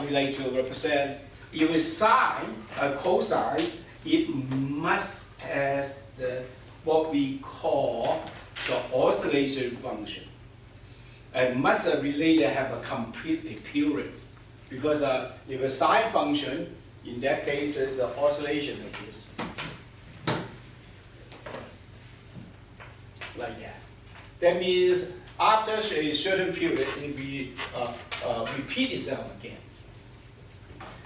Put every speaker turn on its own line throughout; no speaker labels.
we like to represent, if it's sine, cosine, it must has what we call the oscillation function. And must really have a complete period. Because if a sine function, in that case, is an oscillation like this. Like that. That means after a certain period, it will repeat itself again.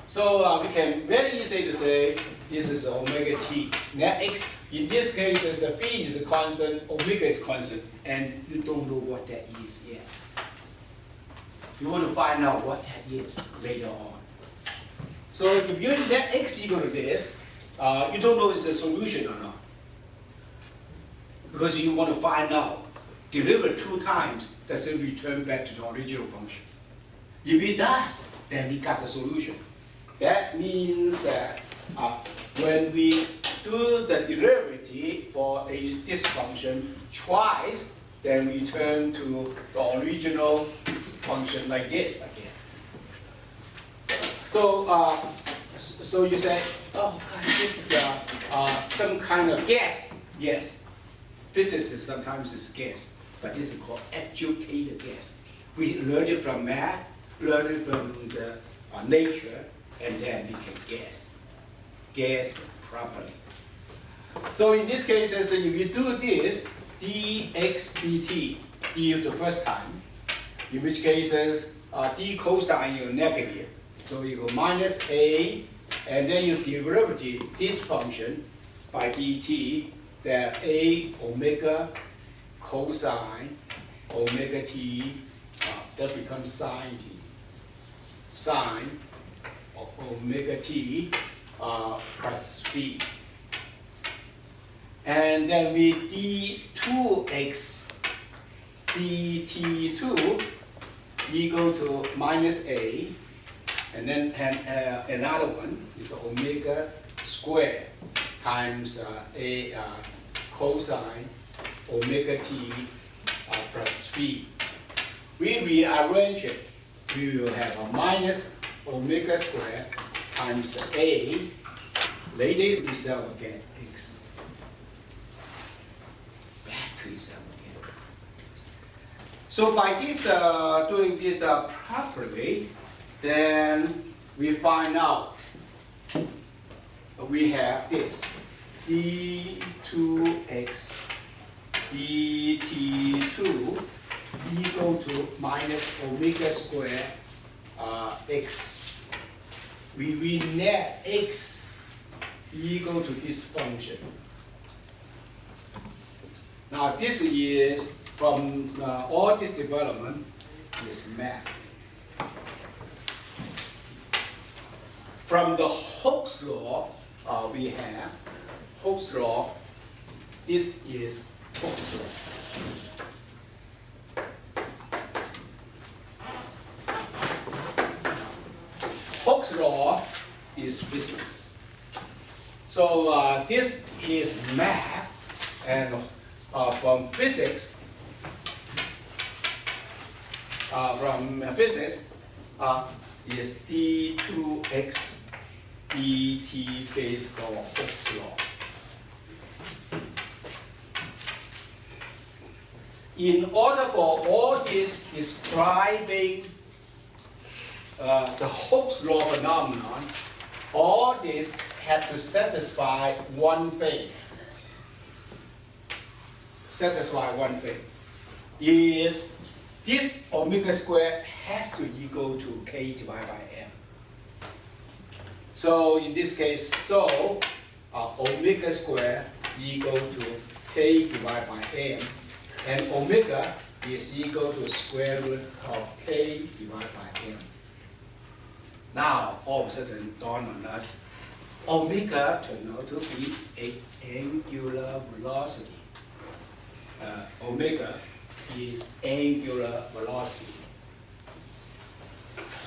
So we can very easily to say this is omega t. Now x, in this case, the phi is a constant, omega is constant, and you don't know what that is yet. You want to find out what that is later on. So if you let x equal to this, you don't know it's a solution or not. Because you want to find out, deliver 2 times, does it return back to the original function? If it does, then we got the solution. That means that when we do the derivative for this function twice, then we turn to the original function like this again. So, so you say, oh, this is some kind of gas. Yes, physics is sometimes is gas, but this is called educated gas. We learn it from math, learn it from the nature, and then we can guess properly. So in this case, if you do this, dx dt, d the first time, in which cases d cosine is negative. So you go minus a, and then you derivative this function by dt, that a omega cosine omega t, that becomes sine t, sine omega t plus phi. And then we d2x dt2 equal to minus a, and then another one is omega squared times a cosine omega t plus phi. We rearrange it, we will have a minus omega squared times a, later itself again, x, back to itself again. So by this, doing this properly, then we find out we have this d2x dt2 equal to minus omega squared x. We net x equal to this function. Now this is from all this development is math. From the Hooke's law, we have Hooke's law. This is Hooke's law. Hooke's law is physics. So this is math, and from physics, is d2x dt based on Hooke's law. In order for all this describing the Hooke's law phenomenon, all this have to satisfy one thing. Satisfy one thing is this omega squared has to equal to k divided by m. So in this case, so omega squared equal to k divided by m, and omega is equal to square root of k divided by m. Now, all of a sudden, dawn on us, omega turned out to be an angular velocity. Omega is angular velocity.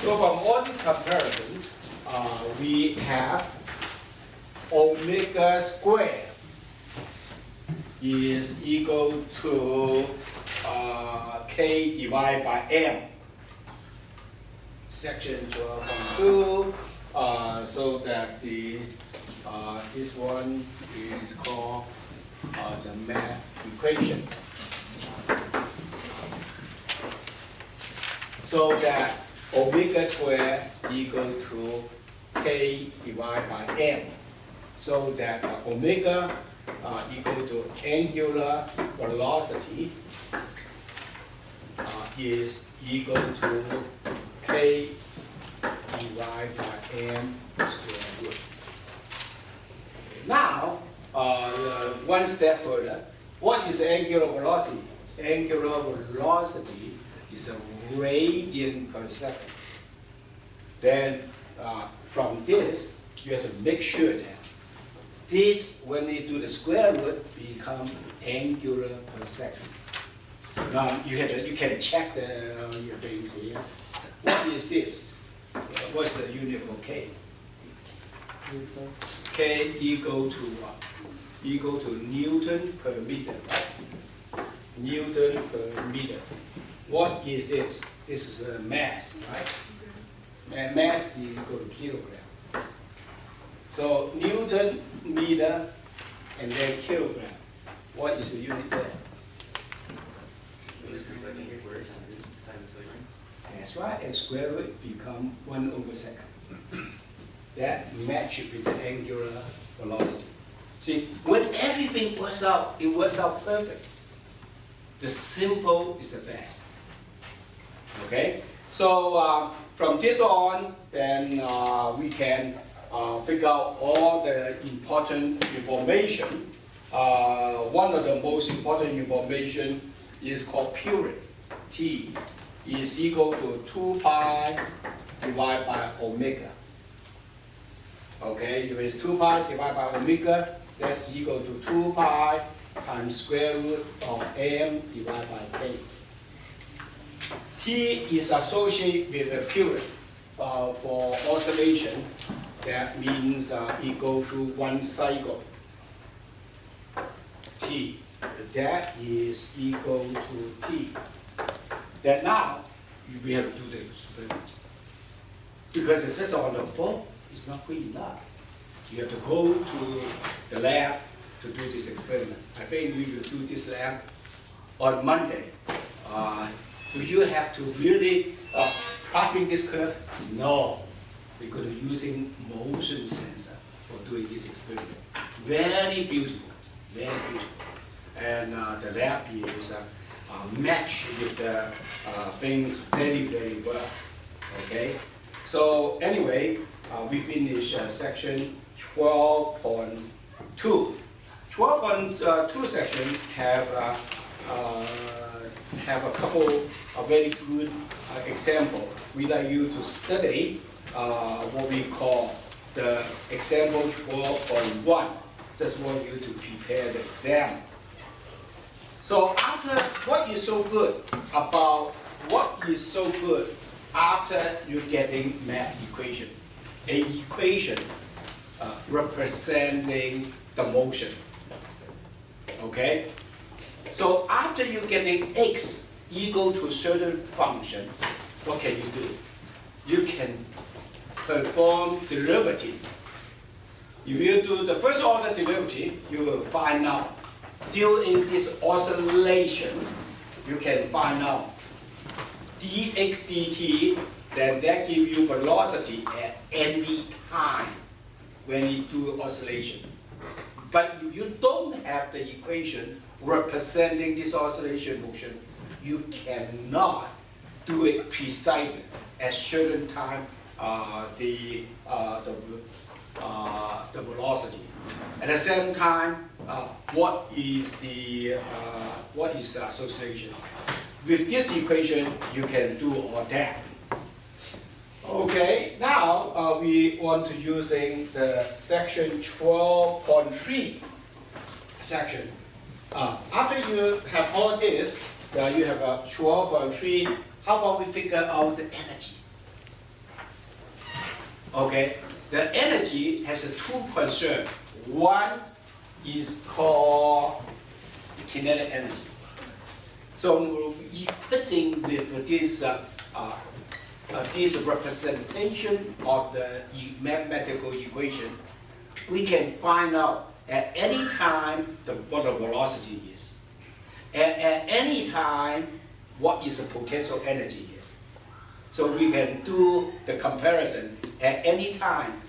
So from all these comparisons, we have omega squared is equal to k divided by m. section 12.2, so that this one is called the math equation. So that omega squared equal to k divided by m. So that omega equal to angular velocity is equal to k divided by m squared root. Now, one step further, what is angular velocity? Angular velocity is a radian per second. Then, from this, you have to make sure that this, when you do the square root, become angular per second. Now you can check your things here. What is this? What's the unit for k? K equal to what? Equal to Newton per meter, right? Newton per meter. What is this? This is a mass, right? And mass is equal to kilogram. So Newton meter and then kilogram. What is the unit there? That's right, and square root become 1/2. That matches with the angular velocity. See, when everything works out, it works out perfect. The simple is the best. Okay? So from this on, then we can figure out all the important information. One of the most important information is called period. T is equal to 2 pi divided by omega. Okay, if it's 2 pi divided by omega, that's equal to 2 pi times square root of m divided by k. T is associated with a period for oscillation. That means it goes through one cycle. T, that is equal to T. Then now, we have to do the experiment. Because it's just on the book, it's not good enough. You have to go to the lab to do this experiment. I think we will do this lab on Monday. Do you have to really plotting this curve? No. We're going to be using motion sensor for doing this experiment. Very beautiful, very beautiful. And the lab is matched with the things very, very well. Okay? So anyway, we finished section 12.2. 12.2 section have a couple of very good examples. We'd like you to study what we call the example 12.1. Just want you to prepare the exam. So after, what is so good after you're getting math equation? An equation representing the motion. Okay? So after you're getting x equal to a certain function, what can you do? You can perform derivative. If you do the first order derivative, you will find out during this oscillation, you can find out dx dt, then that gives you velocity at any time when you do oscillation. But if you don't have the equation representing this oscillation motion, you cannot do it precisely at certain time the velocity. At the same time, what is the association? With this equation, you can do all that. Okay, now we want to using the section 12.3 section. After you have all this, you have a 12.3. How about we figure out the energy? Okay, the energy has two concerns. One is called kinetic energy. So equating with this this representation of the mathematical equation, we can find out at any time what the velocity is, and at any time what is the potential energy is. So we can do the comparison at any time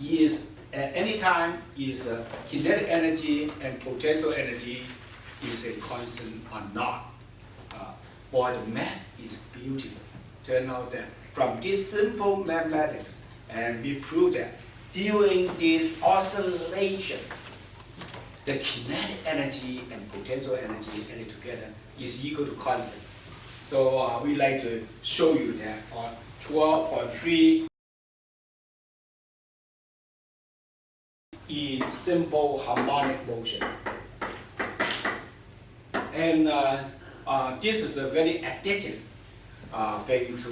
is kinetic energy and potential energy is a constant or not. Boy, the math is beautiful. Turn out that from this simple mathematics, and we prove that during this oscillation, the kinetic energy and potential energy added together is equal to constant. So we like to show you that on 12.3 in simple harmonic motion. And this is a very addictive thing to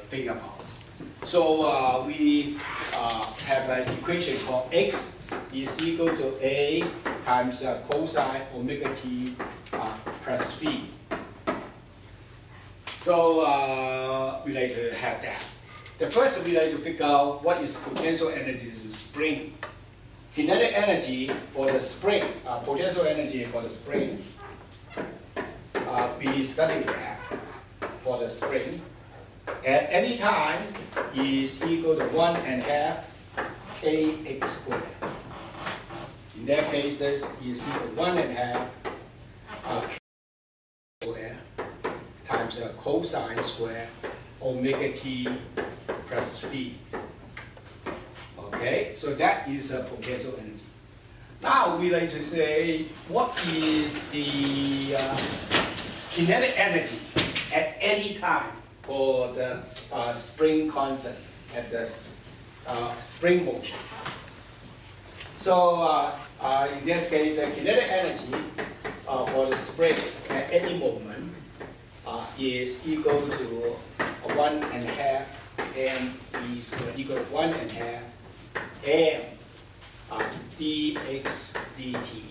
think about. So we have an equation called x is equal to a times cosine omega t plus v. So we like to have that. The first we like to figure out what is potential energy is spring. Kinetic energy for the spring, potential energy for the spring, we studied that for the spring. At any time is equal to 1/2 kx squared. In that case, is equal to 1/2 k squared times cosine square omega t plus v. Okay, so that is a potential energy. Now we like to say what is the kinetic energy at any time for the spring constant at the spring motion. So in this case, kinetic energy for the spring at any moment is equal to 1/2 m is equal to 1/2 m dx dt,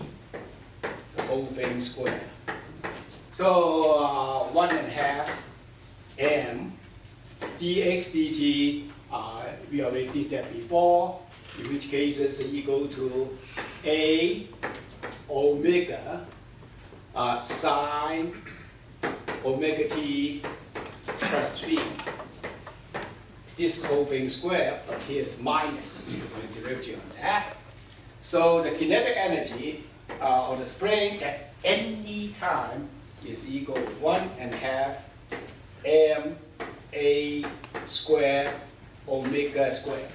the whole thing squared. So 1/2 m dx dt, we already did that before, in which case is equal to a omega sine omega t plus v. This whole thing squared, but here's minus, we're going to derivative on that. So the kinetic energy of the spring at any time is equal to 1/2 m a square omega square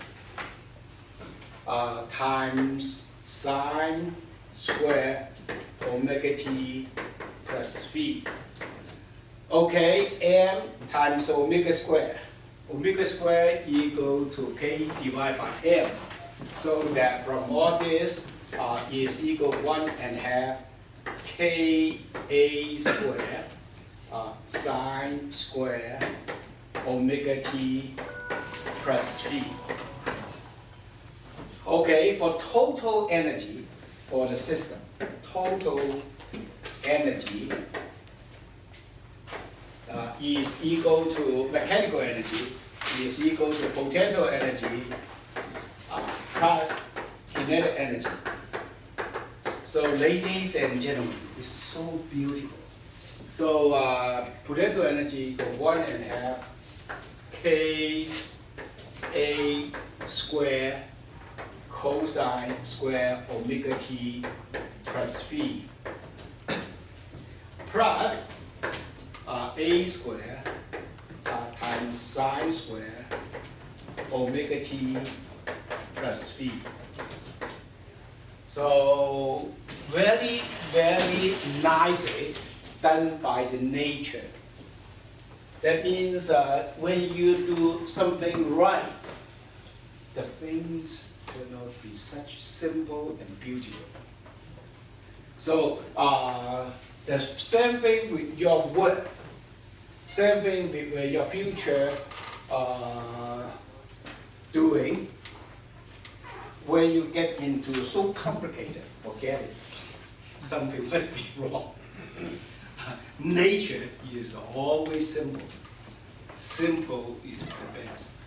times sine square omega t plus v. Okay, m times omega square. Omega square equal to k divided by m. So that from all this is equal to 1/2 k a square sine square omega t plus v. Okay, for total energy for the system, total energy is equal to mechanical energy is equal to potential energy plus kinetic energy. So ladies and gentlemen, it's so beautiful. So potential energy equal 1/2 k a square cosine square omega t plus v plus a square times sine square omega t plus v. So very, very nicely done by the nature. That means when you do something right, the things turn out to be such simple and beautiful. So the same thing with your work, same thing with your future doing. When you get into so complicated, forget it. Something must be wrong. Nature is always simple. simple is the best.